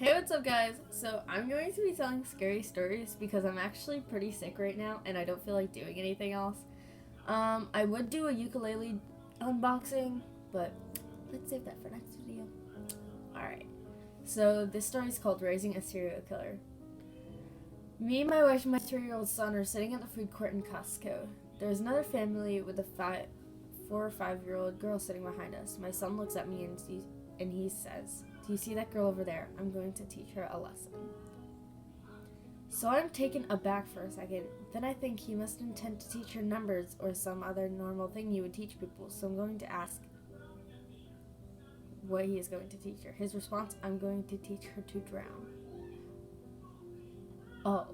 Hey, what's up, guys? So, I'm going to be telling scary stories because I'm actually pretty sick right now and I don't feel like doing anything else. I would do a ukulele unboxing, but let's save that for next video. Alright, so this story is called Raising a Serial Killer. Me, my wife, and my 3-year-old son are sitting at the food court in Costco. There's another family with a 4 or 5-year-old girl sitting behind us. My son looks at me and he says, "Do you see that girl over there? I'm going to teach her a lesson." So I'm taken aback for a second. Then I think he must intend to teach her numbers or some other normal thing you would teach people. So I'm going to ask what he is going to teach her. His response: "I'm going to teach her to drown." Oh.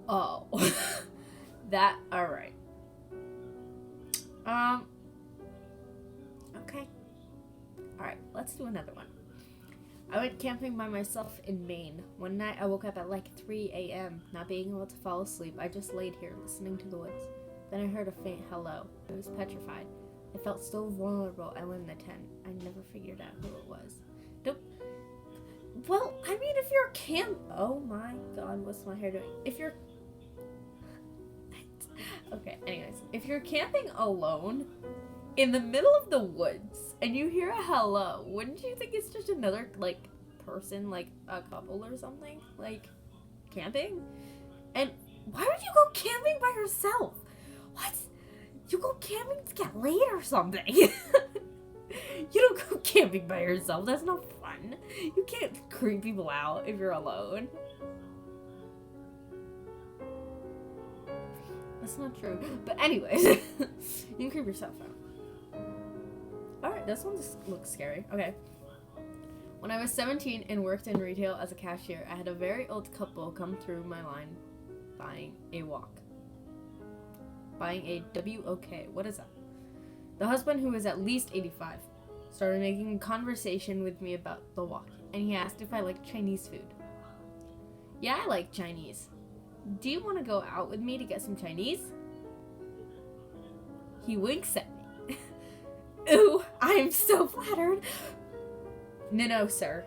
Oh. Alright. Okay. Alright, let's do another one. I went camping by myself in Maine. One night I woke up at like 3 a.m. Not being able to fall asleep, I just laid here listening to the woods. Then I heard a faint hello. I was petrified. I felt so vulnerable. I went in the tent. I never figured out who it was. Nope. Well, I mean, if you're oh my god, what's my hair doing? Okay, anyways, if you're camping alone in the middle of the woods and you hear a hello, wouldn't you think it's just another, person, like a couple or something? Like, camping? And why would you go camping by yourself? What? You go camping to get laid or something? You don't go camping by yourself. That's not fun. You can't creep people out if you're alone. That's not true. But anyways, you can creep yourself out. Alright, this one looks scary. Okay. When I was 17 and worked in retail as a cashier, I had a very old couple come through my line buying a wok. Buying a W-O-K. What is that? The husband, who was at least 85, started making a conversation with me about the wok, and he asked if I liked Chinese food. Yeah, I like Chinese. Do you want to go out with me to get some Chinese? He winks at me. Ooh, I am so flattered. No, sir.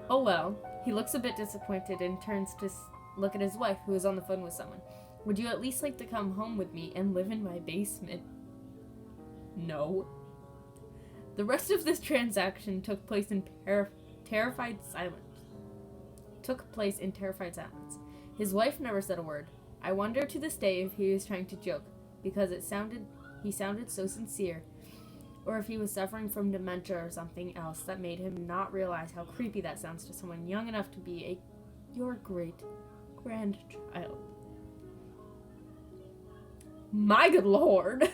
Oh well. He looks a bit disappointed and turns to look at his wife, who is on the phone with someone. Would you at least like to come home with me and live in my basement? No. The rest of this transaction took place in terrified silence. His wife never said a word. I wonder to this day if he was trying to joke, because he sounded so sincere, or if he was suffering from dementia or something else that made him not realize how creepy that sounds to someone young enough to be your great grandchild. My good lord.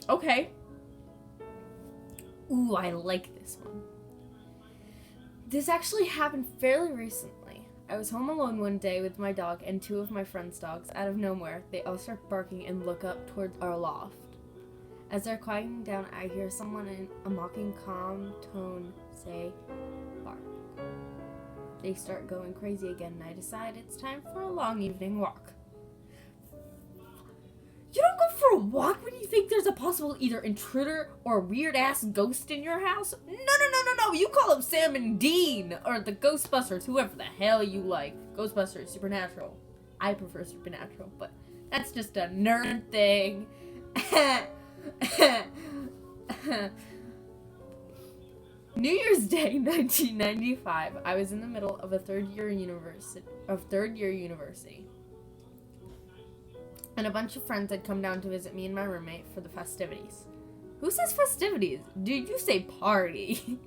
Okay. Ooh, I like this one. This actually happened fairly recently. I was home alone one day with my dog and 2 of my friends' dogs. Out of nowhere, they all start barking and look up towards our loft. As they're quieting down, I hear someone in a mocking, calm tone say, "Bark." They start going crazy again, and I decide it's time for a long evening walk. You don't go for a walk when you think there's a possible either intruder or weird-ass ghost in your house? No. You call up Sam and Dean, or the Ghostbusters, whoever the hell you like. Ghostbusters, Supernatural. I prefer Supernatural, but that's just a nerd thing. New Year's Day, 1995. I was in the middle of third year university. And a bunch of friends had come down to visit me and my roommate for the festivities. Who says festivities? Dude, you say party.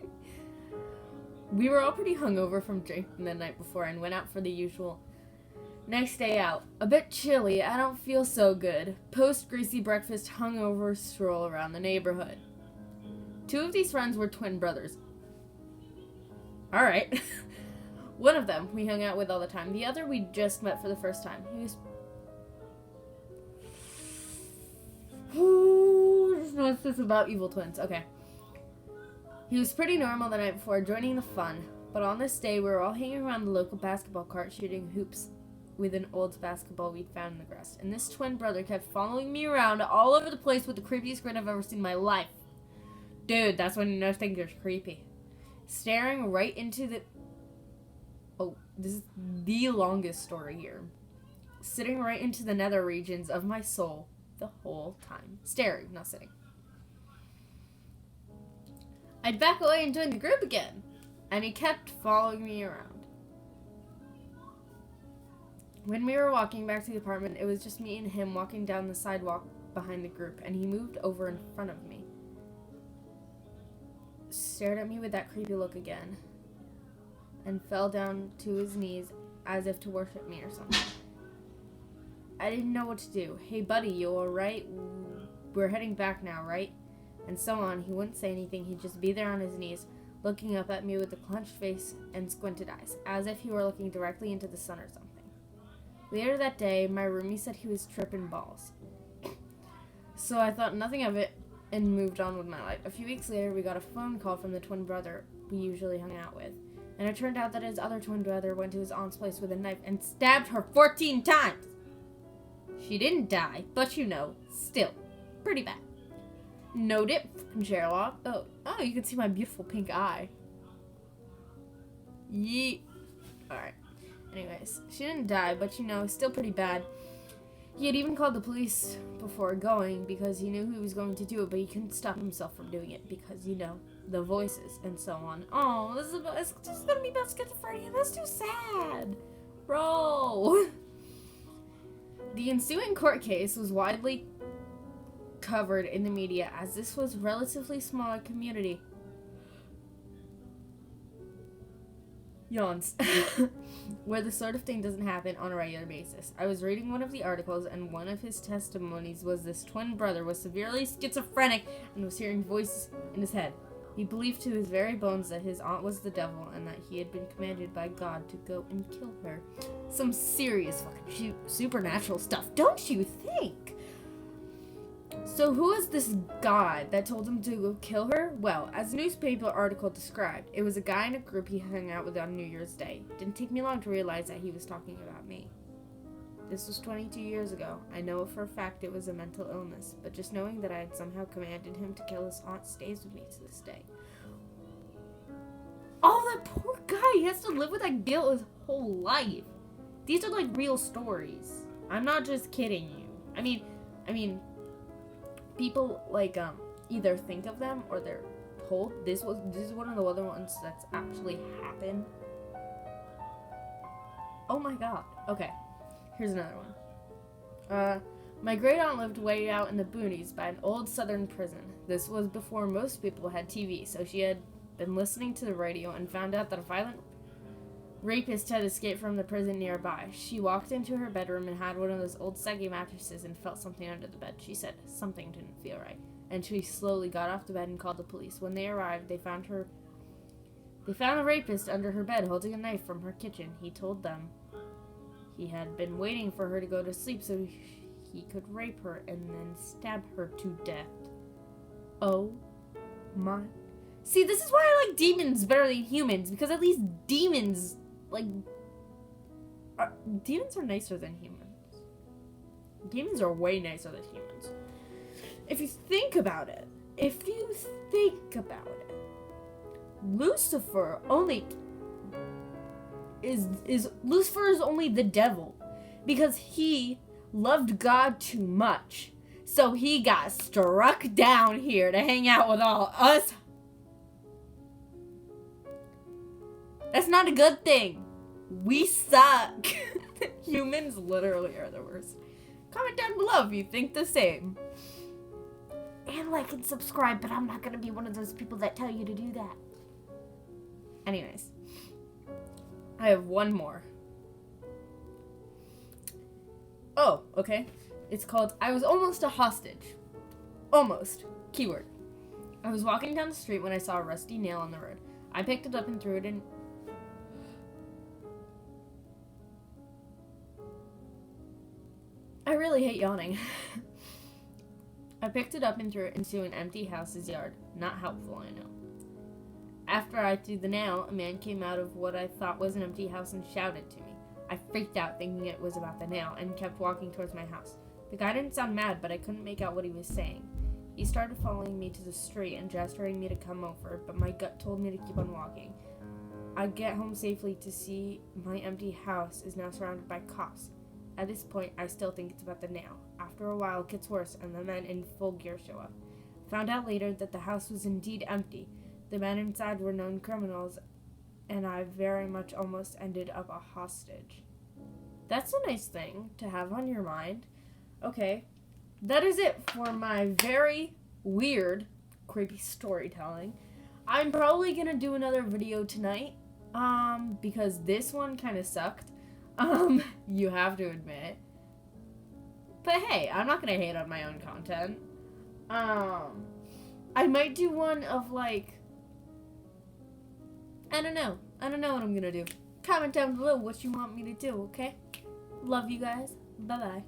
We were all pretty hungover from drinking the night before and went out for the usual nice day out. A bit chilly, I don't feel so good. Post-greasy breakfast hungover stroll around the neighborhood. 2 of these friends were twin brothers. Alright. One of them we hung out with all the time. The other we just met for the first time. He was... Just noticed this about evil twins. Okay. He was pretty normal the night before, joining the fun. But on this day, we were all hanging around the local basketball court, shooting hoops with an old basketball we'd found in the grass. And this twin brother kept following me around all over the place with the creepiest grin I've ever seen in my life. Dude, that's when you know things are creepy. Staring right into the... Oh, this is the longest story here. Sitting right into the nether regions of my soul the whole time. Staring, not sitting. I'd back away and join the group again. And he kept following me around. When we were walking back to the apartment, it was just me and him walking down the sidewalk behind the group, and he moved over in front of me. Stared at me with that creepy look again, and fell down to his knees as if to worship me or something. I didn't know what to do. Hey buddy, you alright? We're heading back now, right? And so on. He wouldn't say anything. He'd just be there on his knees, looking up at me with a clenched face and squinted eyes, as if he were looking directly into the sun or something. Later that day, my roomie said he was tripping balls. So I thought nothing of it and moved on with my life. A few weeks later, we got a phone call from the twin brother we usually hung out with. And it turned out that his other twin brother went to his aunt's place with a knife and stabbed her 14 times. She didn't die, but you know, still, pretty bad. No dip, Sherlock. Oh, you can see my beautiful pink eye. Yeet. Alright. Anyways, she didn't die, but you know, still pretty bad. He had even called the police before going because he knew he was going to do it, but he couldn't stop himself from doing it because, you know, the voices and so on. Oh, it's just gonna be about schizophrenia. That's too sad. Bro. The ensuing court case was widely covered in the media as this was a relatively smaller community. Yawns. Where the sort of thing doesn't happen on a regular basis. I was reading one of the articles, and one of his testimonies was this twin brother was severely schizophrenic and was hearing voices in his head. He believed to his very bones that his aunt was the devil and that he had been commanded by God to go and kill her. Some serious fucking supernatural stuff, don't you think? So who is this God that told him to go kill her? Well, as a newspaper article described, it was a guy in a group he hung out with on New Year's Day. Didn't take me long to realize that he was talking about me. This was 22 years ago. I know for a fact it was a mental illness, but just knowing that I had somehow commanded him to kill his aunt stays with me to this day. Oh, that poor guy! He has to live with that guilt his whole life. These are like real stories. I'm not just kidding you. I mean, people like either think of them or they're told. This is one of the other ones that's actually happened. Oh my god. Okay. Here's another one. My great aunt lived way out in the boonies by an old southern prison. This was before most people had TV, so she had been listening to the radio and found out that a violent rapist had escaped from the prison nearby. She walked into her bedroom and had one of those old saggy mattresses and felt something under the bed. She said something didn't feel right, and she slowly got off the bed and called the police. When they arrived, they found a rapist under her bed holding a knife from her kitchen. He told them he had been waiting for her to go to sleep so he could rape her and then stab her to death. Oh my. See, this is why I like demons better than humans, because at least demons, demons are nicer than humans. Demons are way nicer than humans. If you think about it, Lucifer is only the devil because he loved God too much. So he got struck down here to hang out with all us. That's not a good thing. We suck. Humans literally are the worst. Comment down below if you think the same. And like and subscribe, but I'm not gonna be one of those people that tell you to do that. Anyways. I have one more. Oh, okay. It's called I Was Almost a Hostage. Almost. Keyword. I was walking down the street when I saw a rusty nail on the road. I picked it up and threw it in. I really hate yawning. I picked it up and threw it into an empty house's yard. Not helpful, I know. After I threw the nail, a man came out of what I thought was an empty house and shouted to me. I freaked out thinking it was about the nail and kept walking towards my house. The guy didn't sound mad, but I couldn't make out what he was saying. He started following me to the street and gesturing me to come over, but my gut told me to keep on walking. I get home safely to see my empty house is now surrounded by cops. At this point, I still think it's about the nail. After a while, it gets worse, and the men in full gear show up. Found out later that the house was indeed empty. The men inside were known criminals, and I very much almost ended up a hostage. That's a nice thing to have on your mind. Okay, that is it for my very weird, creepy storytelling. I'm probably gonna do another video tonight, because this one kind of sucked. You have to admit. But hey, I'm not gonna hate on my own content. I might do one of like, I don't know what I'm gonna do. Comment down below what you want me to do, okay? Love you guys. Bye-bye.